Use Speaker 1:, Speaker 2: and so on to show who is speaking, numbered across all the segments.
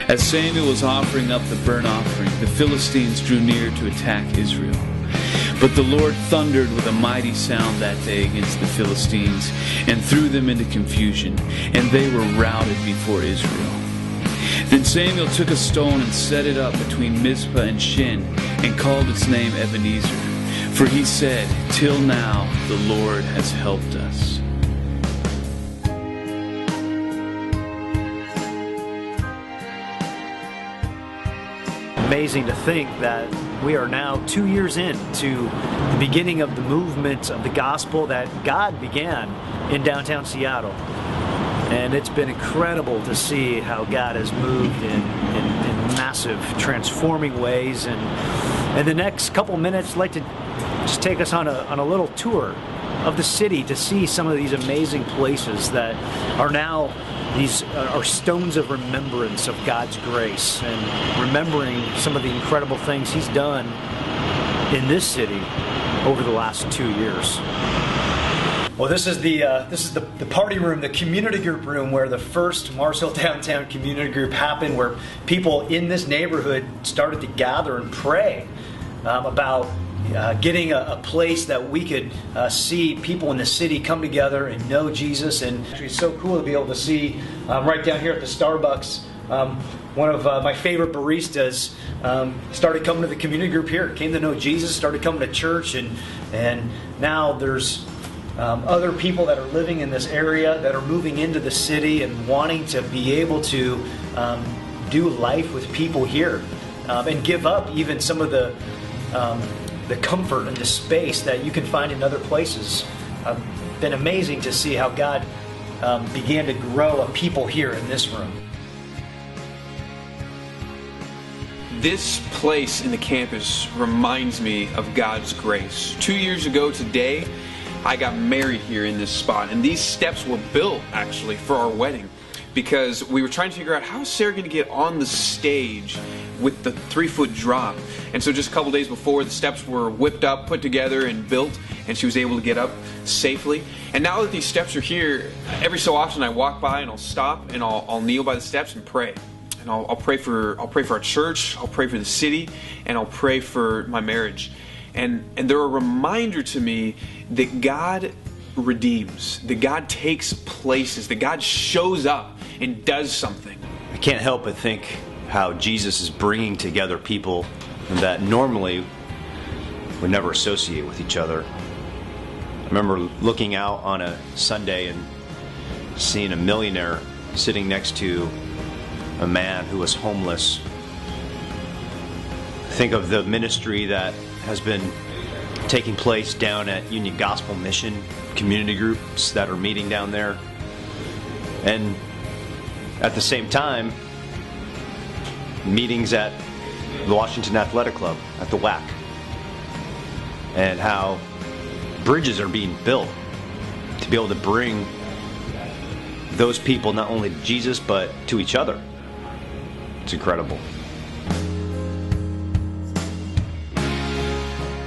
Speaker 1: As Samuel was offering up the burnt offering, the Philistines drew near to attack Israel. But the Lord thundered with a mighty sound that day against the Philistines and threw them into confusion, and they were routed before Israel. Then Samuel took a stone and set it up between Mizpah and Shen and called its name Ebenezer. For he said, "Till now the Lord has helped us."
Speaker 2: Amazing to think that we are now 2 years into the beginning of the movement of the gospel that God began in downtown Seattle. And it's been incredible to see how God has moved in massive transforming ways. And in the next couple minutes, I'd like to just take us on a little tour of the city to see some of these amazing places that are now these are stones of remembrance of God's grace, and remembering some of the incredible things He's done in this city over the last 2 years. Well, this is the party room, the community group room, where the first Mars Hill Downtown Community Group happened, where people in this neighborhood started to gather and pray about getting a place that we could see people in the city come together and know Jesus. And actually, it's so cool to be able to see right down here at the Starbucks. One of my favorite baristas started coming to the community group here, came to know Jesus, started coming to church, and now there's other people that are living in this area that are moving into the city and wanting to be able to do life with people here and give up even some of the comfort and the space that you can find in other places. Been amazing to see how God began to grow a people here in this room.
Speaker 3: This place in the campus reminds me of God's grace. 2 years ago today, I got married here in this spot, and these steps were built actually for our wedding, because we were trying to figure out how is Sarah going to get on the stage with the 3-foot drop. And so just a couple days before, the steps were whipped up, put together, and built, and she was able to get up safely. And now that these steps are here, every so often I walk by and I'll stop and I'll kneel by the steps and pray. And I'll pray for our church, I'll pray for the city, and I'll pray for my marriage. And they're a reminder to me that God redeems, that God takes places, that God shows up and does something.
Speaker 4: I can't help but think how Jesus is bringing together people that normally would never associate with each other. I remember looking out on a Sunday and seeing a millionaire sitting next to a man who was homeless. Think of the ministry that has been taking place down at Union Gospel Mission, community groups that are meeting down there. And at the same time, meetings at the Washington Athletic Club, at the WAC, and how bridges are being built to be able to bring those people not only to Jesus but to each other. It's incredible.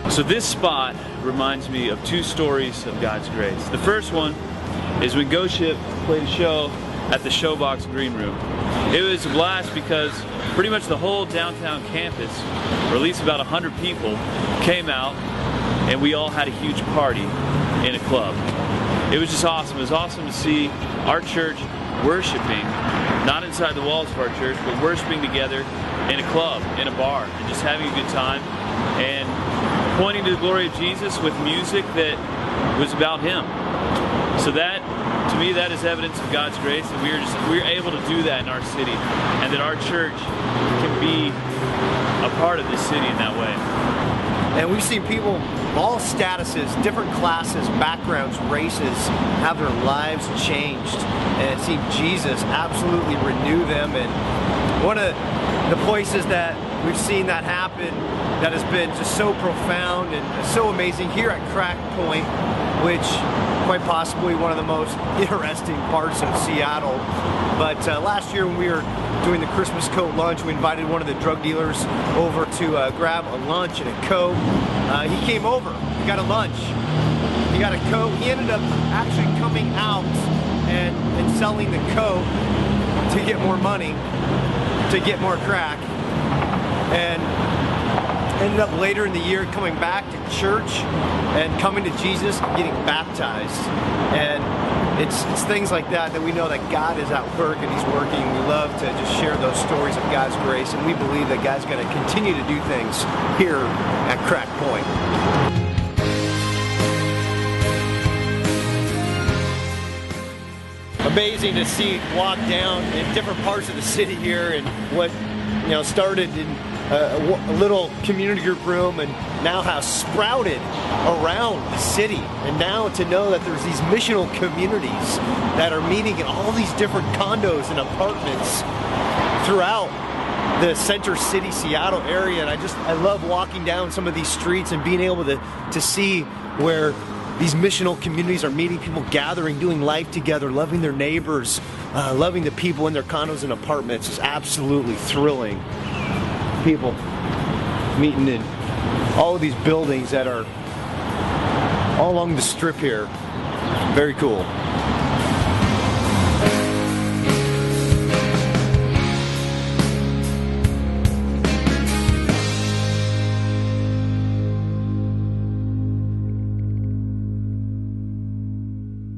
Speaker 1: So this spot reminds me of 2 stories of God's grace. The first one is when Ghost Ship played a show at the Showbox Green Room. It was a blast because pretty much the whole downtown campus, or at least about 100 people, came out, and we all had a huge party in a club. It was just awesome. It was awesome to see our church worshiping, not inside the walls of our church, but worshiping together in a club, in a bar, and just having a good time, and pointing to the glory of Jesus with music that was about Him. So that, to me, that is evidence of God's grace, and we're able to do that in our city, and that our church can be a part of this city in that way.
Speaker 5: And we've seen people of all statuses, different classes, backgrounds, races, have their lives changed, and seen Jesus absolutely renew them. And one of the places that we've seen that happen that has been just so profound and so amazing here at Crack Point, which quite possibly one of the most interesting parts of Seattle. But last year when we were doing the Christmas coat lunch, we invited one of the drug dealers over to grab a lunch and a coat. He came over, he got a lunch, he got a coat. He ended up actually coming out and selling the coat to get more money. to get more crack, and ended up later in the year coming back to church and coming to Jesus and getting baptized. And it's things like that that we know that God is at work and He's working. We love to just share those stories of God's grace, and we believe that God's going to continue to do things here at Crack Point. Amazing to see walk down in different parts of the city here, and what started in a little community group room and now has sprouted around the city. And now to know that there's these missional communities that are meeting in all these different condos and apartments throughout the center city Seattle area. And I love walking down some of these streets and being able to see where these missional communities are meeting, people gathering, doing life together, loving their neighbors, loving the people in their condos and apartments. Is absolutely thrilling. People meeting in all of these buildings that are all along the strip here. Very cool.